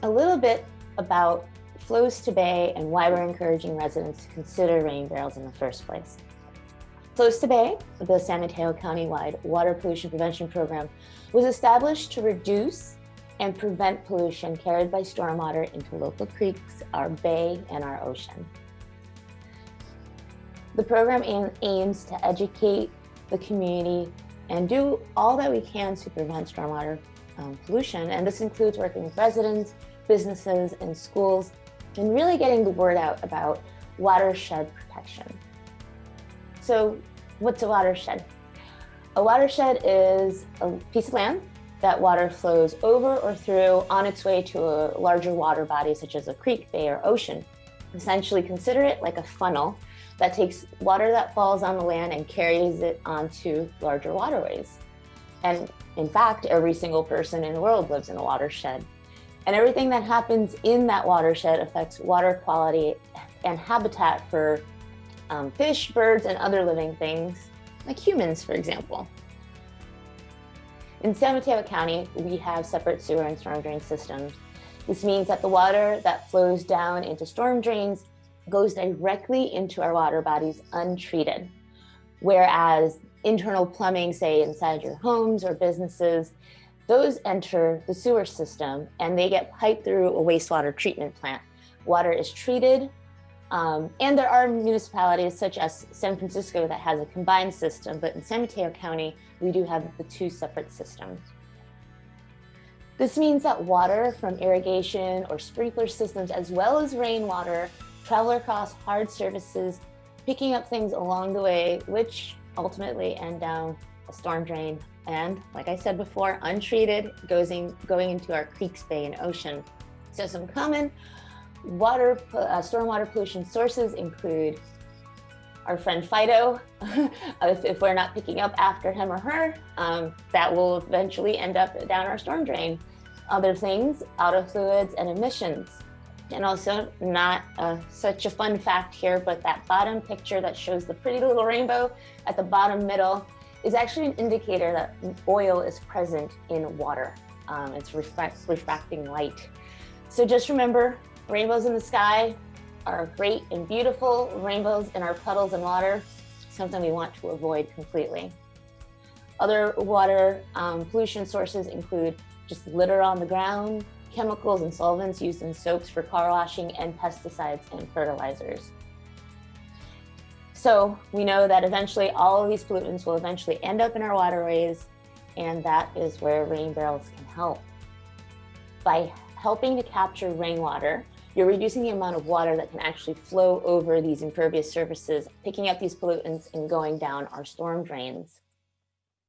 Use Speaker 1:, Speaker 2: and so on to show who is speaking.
Speaker 1: a little bit about flows to bay and why we're encouraging residents to consider rain barrels in the first place. Flows to Bay, the San Mateo County-wide water pollution prevention program, was established to reduce and prevent pollution carried by stormwater into local creeks, our bay, and our ocean. The program aims to educate the community and do all that we can to prevent stormwater pollution. And this includes working with residents, businesses, and schools, and really getting the word out about watershed protection. So what's a watershed? A watershed is a piece of land that water flows over or through on its way to a larger water body, such as a creek, bay, or ocean. Essentially, consider it like a funnel that takes water that falls on the land and carries it onto larger waterways. And in fact, every single person in the world lives in a watershed. And everything that happens in that watershed affects water quality and habitat for fish, birds, and other living things, like humans, for example. In San Mateo County, we have separate sewer and storm drain systems. This means that the water that flows down into storm drains goes directly into our water bodies untreated, whereas internal plumbing, say inside your homes or businesses, those enter the sewer system and they get piped through a wastewater treatment plant. Water is treated, and there are municipalities such as San Francisco that has a combined system, but in San Mateo County, we do have the two separate systems. This means that water from irrigation or sprinkler systems, as well as rainwater, travel across hard surfaces, picking up things along the way, which ultimately end down a storm drain. And like I said before, untreated, going into our creeks, bay, and ocean. So some common stormwater pollution sources include our friend Fido. If we're not picking up after him or her, that will eventually end up down our storm drain. Other things, auto fluids and emissions. And also, not such a fun fact here, but that bottom picture that shows the pretty little rainbow at the bottom middle is actually an indicator that oil is present in water. It's refracting light. So just remember, rainbows in the sky are great and beautiful. Rainbows in our puddles and water, something we want to avoid completely. Other water pollution sources include just litter on the ground, chemicals and solvents used in soaps for car washing, and pesticides and fertilizers. So we know that eventually all of these pollutants will eventually end up in our waterways, and that is where rain barrels can help. By helping to capture rainwater, you're reducing the amount of water that can actually flow over these impervious surfaces, picking up these pollutants and going down our storm drains.